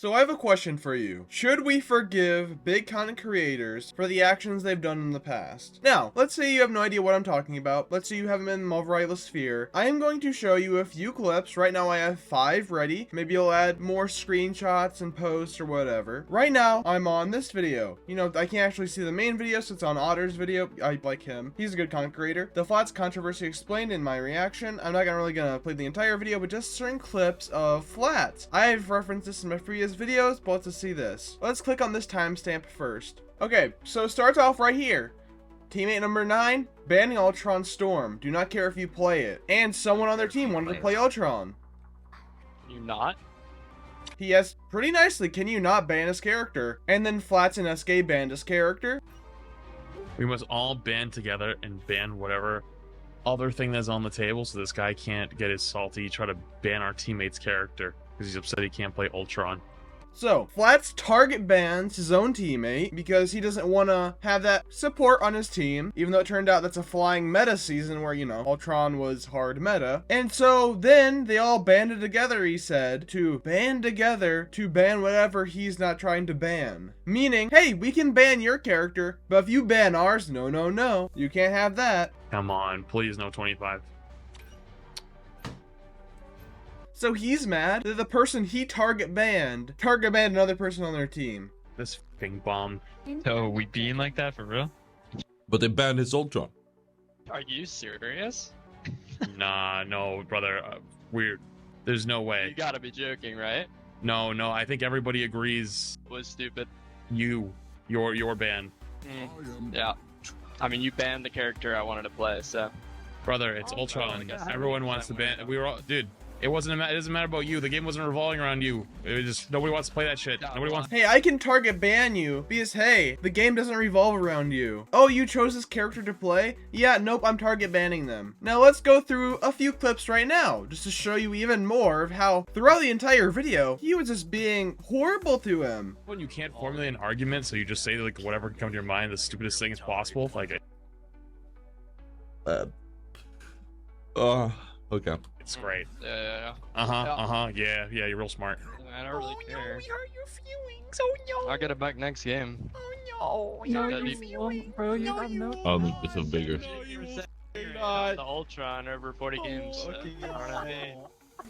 So I have a question for you. Should we forgive big content creators for the actions they've done in the past? Now, let's say you have no idea what I'm talking about. Let's say you haven't been in the Marvel Rivals sphere. I am going to show you a few clips. Right now I have 5 ready. Maybe I'll add more screenshots and posts or whatever. Right now, I'm on this video. You know, I can't actually see the main video, so it's on Otter's video. I like him. He's a good content creator. The Flats controversy explained in my reaction. I'm not really gonna play the entire video, but just certain clips of Flats. I have referenced this in my previous videos, but let's see this. Let's click on this timestamp first. Okay, so it starts off right here. Teammate number 9, banning Ultron Storm. Do not care if you play it. And someone on their team wanted to play Ultron. You not? He asked pretty nicely, can you not ban his character? And then Flats and SK banned his character. We must all band together and ban whatever other thing that's on the table so this guy can't get his salty, try to ban our teammate's character because he's upset he can't play Ultron. So, Flats target bans his own teammate because he doesn't want to have that support on his team, even though it turned out that's a flying meta season where, you know, Ultron was hard meta. And so then they all banded together, he said, to band together to ban whatever he's not trying to ban. Meaning, hey, we can ban your character, but if you ban ours, no, you can't have that. Come on, please, no 25. So he's mad that the person he target banned another person on their team. This fucking bomb. So we being like that for real? But they banned his Ultron. Are you serious? Nah, no, brother. Weird. There's no You way. gotta be joking, right? No, I think everybody agrees. Was stupid. Your ban. Yeah. I mean, you banned the character I wanted to play, so. Brother, it's Ultron. guess Everyone wants to ban. We were all, dude. It doesn't matter about you. The game wasn't revolving around you. It was just nobody wants to play that shit. Nobody wants. Hey, I can target ban you because, hey, the game doesn't revolve around you. Oh, you chose this character to play? Yeah, nope, I'm target banning them. Now let's go through a few clips right now, just to show you even more of how throughout the entire video, he was just being horrible to him. When you can't formulate an argument, so you just say like whatever can come to your mind, the stupidest thing is possible. Like, Okay. it's great. Yeah. Yeah, you're real smart. I don't really care. No, we hurt your feelings. Oh no. I'll get it back next game. Oh no. No, Hurt you your feelings. Bro, you have no. I'll make this a bigger. The Ultron over 40 games. So, you know what I mean?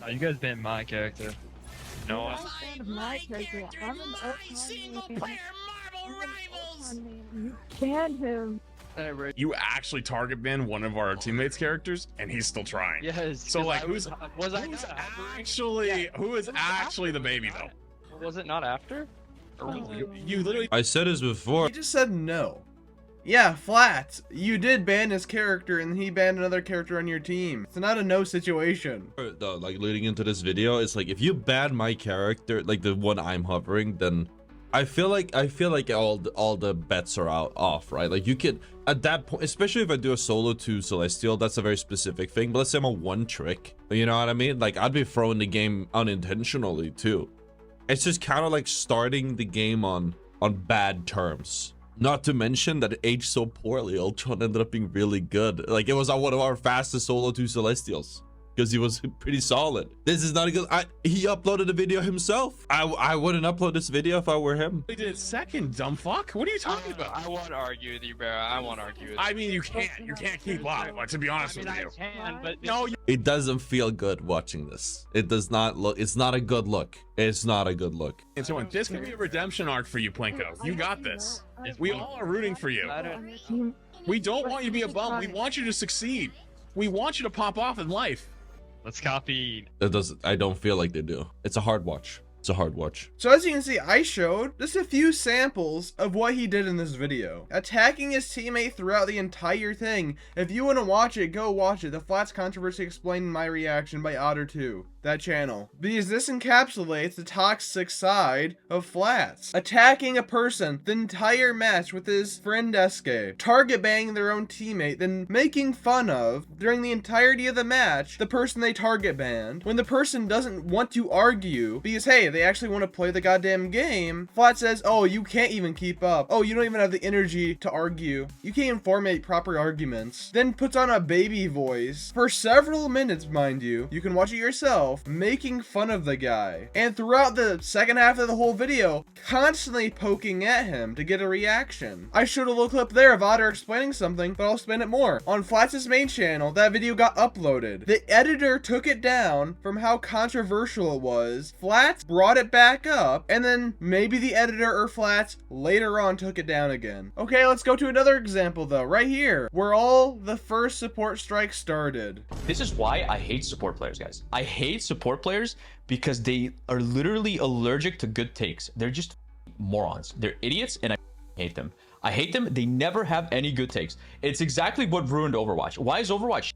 Oh, you guys banned my character. No. My character. I'm an Only single player Marvel Rivals. You banned him. You actually target ban one of our teammates' characters, and he's still trying. Yes. So like, who is Was actually the baby though? Was it not after? You literally. I said this before. He just said no. Yeah, Flats, you did ban his character and he banned another character on your team. It's not a no situation. Though, like leading into this video, it's like if you ban my character, like the one I'm hovering, then I feel like all the bets are off, right? Like you can at that point, especially if I do a solo to Celestial, that's a very specific thing. But let's say I'm a one trick, you know what I mean? Like I'd be throwing the game unintentionally too. It's just kind of like starting the game on bad terms. Not to mention that it aged so poorly. Ultron ended up being really good. Like it was one of our fastest solo to Celestials. Because he was pretty solid. This is not a good. He uploaded a video himself. I wouldn't upload this video if I were him. We did it second, dumb fuck. What are you talking about? I won't argue with you, bro. I won't argue with you. I mean, you can't keep up. Like, to be honest with you. I can, but No, It doesn't feel good watching this. It does not look. It's not a good look. It's not a good look. and so on. This could be a redemption arc for you, Plinko. You got this. We all are rooting for you. We don't want you to be a bum. We want you to succeed. We want you to pop off in life. Let's copy. It doesn't. I don't feel like they do. It's a hard watch. It's a hard watch. So as you can see, I showed just a few samples of what he did in this video. Attacking his teammate throughout the entire thing. If you want to watch it, go watch it. The Flats Controversy Explained in My Reaction by Otter2. That channel. Because this encapsulates the toxic side of Flats. Attacking a person the entire match with his friend SK. Target banning their own teammate, then making fun of, during the entirety of the match, the person they target banned. When the person doesn't want to argue, because hey, they actually want to play the goddamn game, Flat says, oh, you can't even keep up. Oh, you don't even have the energy to argue. You can't even formulate proper arguments. Then puts on a baby voice for several minutes, mind you. You can watch it yourself. himself making fun of the guy. And throughout the second half of the whole video, constantly poking at him to get a reaction. I showed a little clip there of Otter explaining something, but I'll explain it more. On Flats' main channel, that video got uploaded. The editor took it down from how controversial it was. Flats brought it back up, and then maybe the editor or Flats later on took it down again. Okay, let's go to another example though, right here, where all the first support strikes started. This is why I hate support players, guys. I hate support players because they are literally allergic to good takes. They're just morons. They're idiots, and I hate them. I hate them. They never have any good takes. It's exactly what ruined Overwatch. Why is Overwatch?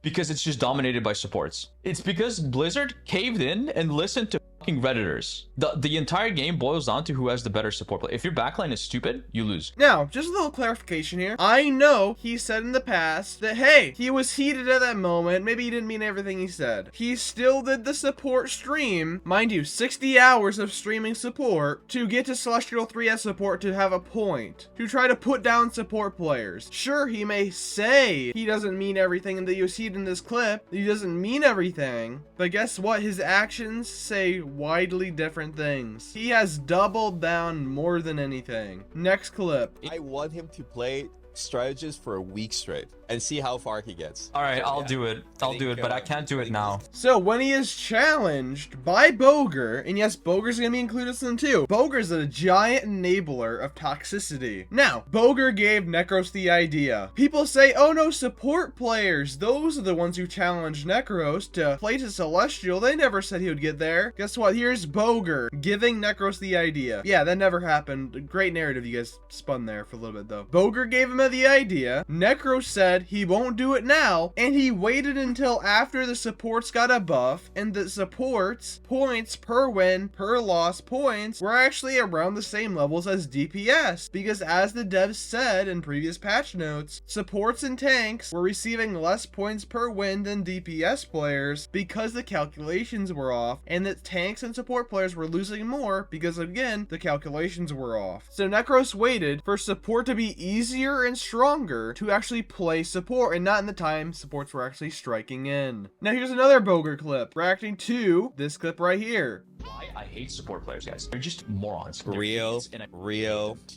Because it's just dominated by supports. It's because Blizzard caved in and listened to fucking Redditors. The entire game boils down to who has the better support play. If your backline is stupid, you lose. Now, just a little clarification here. I know he said in the past that, hey, he was heated at that moment. Maybe he didn't mean everything he said. He still did the support stream. Mind you, 60 hours of streaming support to get to Celestial 3S support to have a point. To try to put down support players. Sure, he may say he doesn't mean everything and that you see it in this clip. He doesn't mean everything. But guess what? His actions say widely different things. He has doubled down more than anything. Next clip. I want him to play strategist for a week straight and see how far he gets. All right, I'll do it. I'll do it, but I can't do it now. So when he is challenged by Boger, and yes, Boger's gonna be included in them too. Boger's a giant enabler of toxicity. Now, Boger gave Necros the idea. People say, oh no, support players, those are the ones who challenged Necros to play to Celestial. They never said he would get there. Guess what? Here's Boger giving Necros the idea. Yeah, that never happened. Great narrative you guys spun there for a little bit though. Boger gave him the idea. Necros said he won't do it now, and he waited until after the supports got a buff, and the supports points per win, per loss points were actually around the same levels as DPS, because as the devs said in previous patch notes, supports and tanks were receiving less points per win than DPS players because the calculations were off, and that tanks and support players were losing more because again, the calculations were off. So Necros waited for support to be easier and stronger to actually play support, and not in the time supports were actually striking in. Now here's another Boger clip reacting to this clip right here. Why I hate support players, guys. They're just morons. They're Real. idiots, and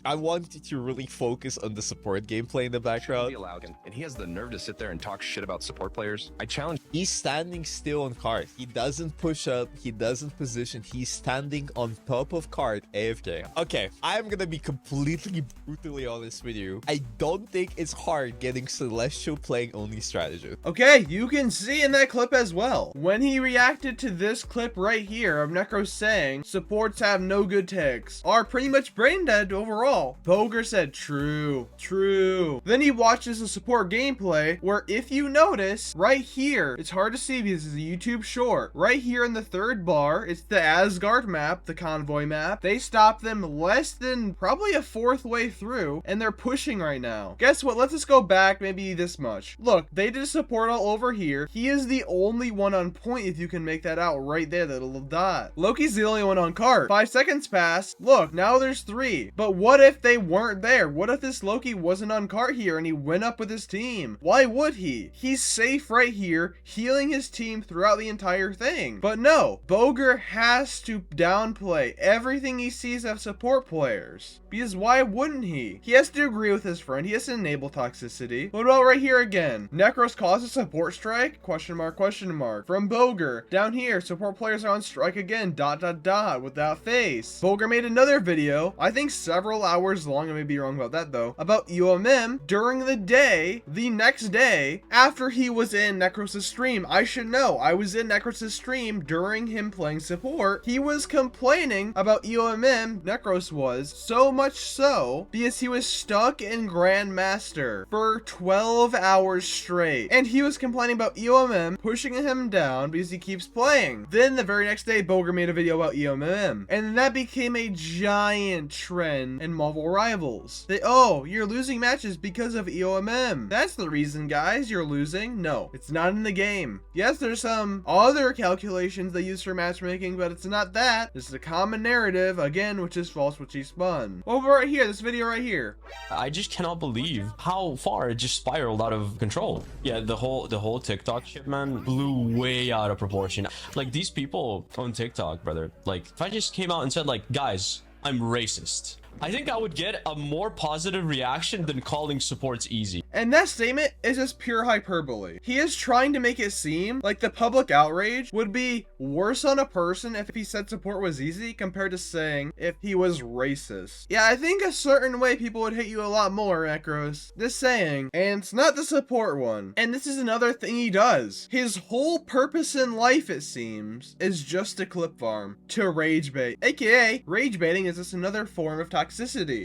I want you to really focus on the support gameplay in the background. And he has the nerve to sit there and talk shit about support players. I challenge. He's standing still on cart. He doesn't push up. He doesn't position. He's standing on top of cart AFK. Okay, I'm gonna be completely brutally honest with you. I don't think it's hard getting Celestial playing only strategy. Okay, you can see in that clip as well. When he reacted to this clip right here of Necros saying supports have no good ticks, are pretty much brain dead overall, Boger said true, true. Then he watches the support gameplay where if you notice right here, it's hard to see because it's a YouTube short. Right here in the third bar, it's the Asgard map, the convoy map. They stopped them less than probably a fourth way through, and they're pushing right now. Guess what? Let's just go back maybe this much. Look, they did support all over here. He is the only one on point if you can make that out right there, that little dot. Loki's the only one on cart. 5 seconds pass. Look, now there's 3. But what if they weren't there? What if this Loki wasn't on cart here and he went up with his team? Why would he? He's safe right here, healing his team throughout the entire thing. But no, Boger has to downplay everything he sees of support players. Because why wouldn't he? He has to agree with his friend. He has to enable toxicity. What about right here again? Necros causes support strike? Question mark, question mark. From Boger. Down here, support players are on strike again. Dot, dot, dot. With that face. Boger made another video, I think several hours long, I may be wrong about that though, about UMM during the day, the next day, after he was in Necros' stream. I should know. I was in Necros' stream during him playing support. He was complaining about UMM, Necros was, so much so because he was stuck in Grandmaster for 12 hours straight. And he was complaining about UMM pushing him down because he keeps playing. Then the very next day, Boger made made a video about EOMM, and that became a giant trend in Marvel Rivals. That, oh, you're losing matches because of EOMM. That's the reason, guys, you're losing. No, it's not in the game. Yes, there's some other calculations they use for matchmaking, but it's not that. This is a common narrative, again, which is false, which he spun. Over right here, this video right here. I just cannot believe how far it just spiraled out of control. Yeah, the whole TikTok shit, man, blew way out of proportion. Like, these people on TikTok, brother, like, if I just came out and said, like, guys, I'm racist, I think I would get a more positive reaction than calling supports easy. And that statement is just pure hyperbole. He is trying to make it seem like the public outrage would be worse on a person if he said support was easy compared to saying if he was racist. Yeah, I think a certain way people would hate you a lot more, Necros. This saying, and it's not the support one. And this is another thing he does. His whole purpose in life, it seems, is just to clip farm, to rage bait. AKA, rage baiting is just another form of toxicity.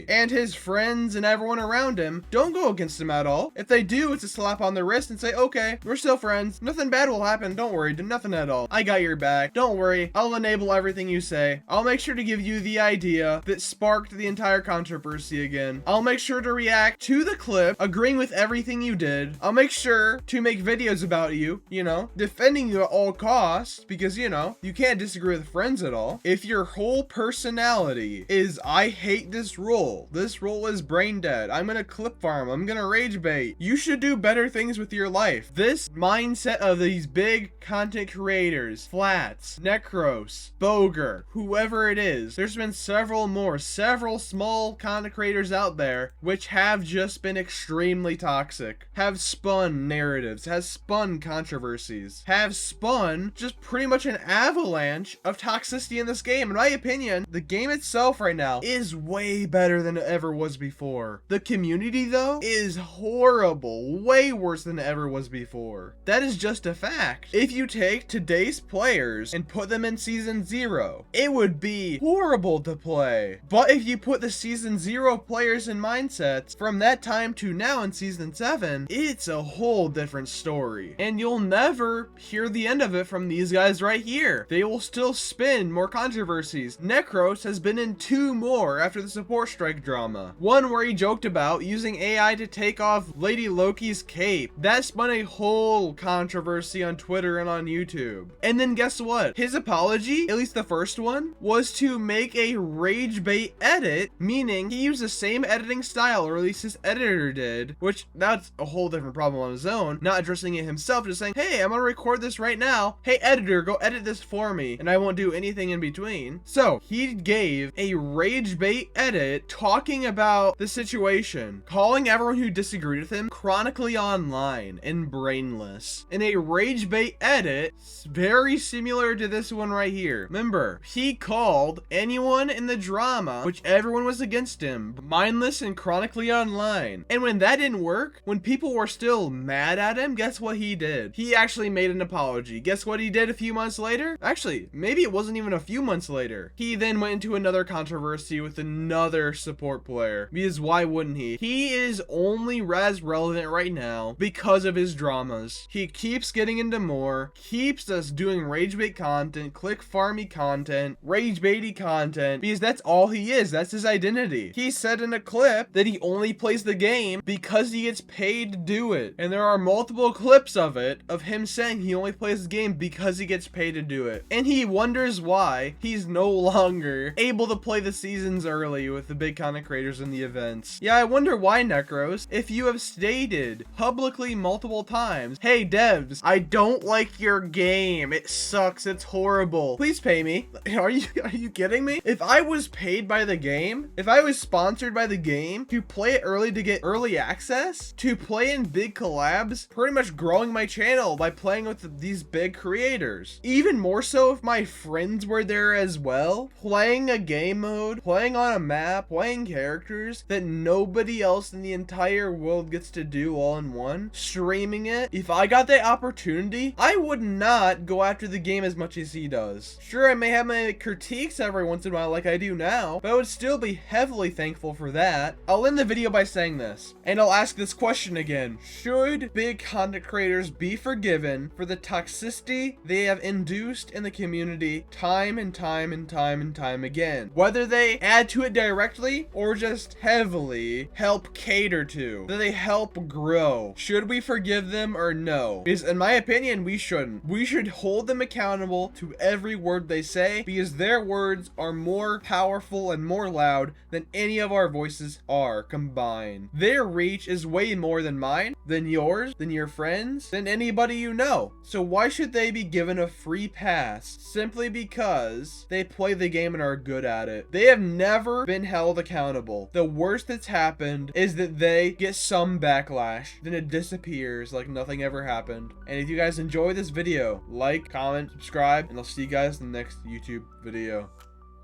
And his friends and everyone around him don't go against him at all. If they do, it's a slap on the wrist and say, okay, we're still friends. Nothing bad will happen. Don't worry. Nothing at all. I got your back. Don't worry. I'll enable everything you say. I'll make sure to give you the idea that sparked the entire controversy again. I'll make sure to react to the clip, agreeing with everything you did. I'll make sure to make videos about you, you know, defending you at all costs because, you know, you can't disagree with friends at all. If your whole personality is, I hate this role is brain dead, I'm gonna clip farm, I'm gonna rage bait, you should do better things with your life. This mindset of these big content creators, Flats, Necros, Boger, whoever it is, there's been several small content creators out there which have just been extremely toxic, have spun narratives, has spun controversies, have spun just pretty much an avalanche of toxicity in this game. In my opinion, the game itself right now is way better than it ever was before. The community, though, is horrible, way worse than it ever was before. That is just a fact. If you take today's players and put them in Season 0, it would be horrible to play. But if you put the Season 0 players in mindsets from that time to now in Season 7, it's a whole different story. And you'll never hear the end of it from these guys right here. They will still spin more controversies. Necros has been in 2 more after the support strike drama. One where he joked about using AI to take off Lady Loki's cape. That spun a whole controversy on Twitter and on YouTube. And then guess what? His apology, at least the first one, was to make a rage bait edit, meaning he used the same editing style, or at least his editor did, which that's a whole different problem on his own, not addressing it himself, just saying, hey, I'm gonna record this right now. Hey, editor, go edit this for me, and I won't do anything in between. So he gave a rage bait edit talking about the situation, calling everyone who disagreed with him chronically online and brainless. In a rage bait edit, very similar to this one right here. Remember, he called anyone in the drama, which everyone was against him, mindless and chronically online. And when that didn't work, when people were still mad at him, guess what he did? He actually made an apology. Guess what he did a few months later? Actually, maybe it wasn't even a few months later. He then went into another controversy with another support player. Because why wouldn't he? He is only as relevant right now because of his dramas. He keeps getting into more, keeps us doing rage bait content, click farmy content, rage baity content, because that's all he is. That's his identity. He said in a clip that he only plays the game because he gets paid to do it. And there are multiple clips of it, of him saying he only plays the game because he gets paid to do it. And he wonders why he's no longer able to play the seasons early with the big content creators in the events. Yeah, I wonder why, Necros, if you have stated publicly multiple times, hey devs, I don't like your game. It sucks. It's horrible. Please pay me. Are you kidding me? If I was paid by the game, if I was sponsored by the game to play it early to get early access, to play in big collabs, pretty much growing my channel by playing with these big creators. Even more so if my friends were there as well, playing a game mode, playing on a map playing characters that nobody else in the entire world gets to do all in one, streaming it. If I got that opportunity, I would not go after the game as much as he does. Sure, I may have my critiques every once in a while like I do now, but I would still be heavily thankful for that. I'll end the video by saying this, and I'll ask this question again. Should big content creators be forgiven for the toxicity they have induced in the community time and time and time and time again? Whether they add to it directly or just heavily help cater to, that they help grow. Should we forgive them or no? Because in my opinion, we shouldn't. We should hold them accountable to every word they say, because their words are more powerful and more loud than any of our voices are combined. Their reach is way more than mine, than yours, than your friends, than anybody you know. So why should they be given a free pass simply because they play the game and are good at it? They have never been held accountable. The worst that's happened is that they get some backlash, then it disappears like nothing ever happened. And if you guys enjoy this video, like, comment, subscribe, and I'll see you guys in the next YouTube video.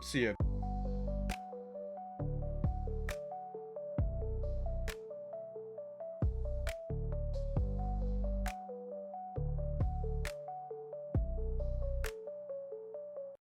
See ya.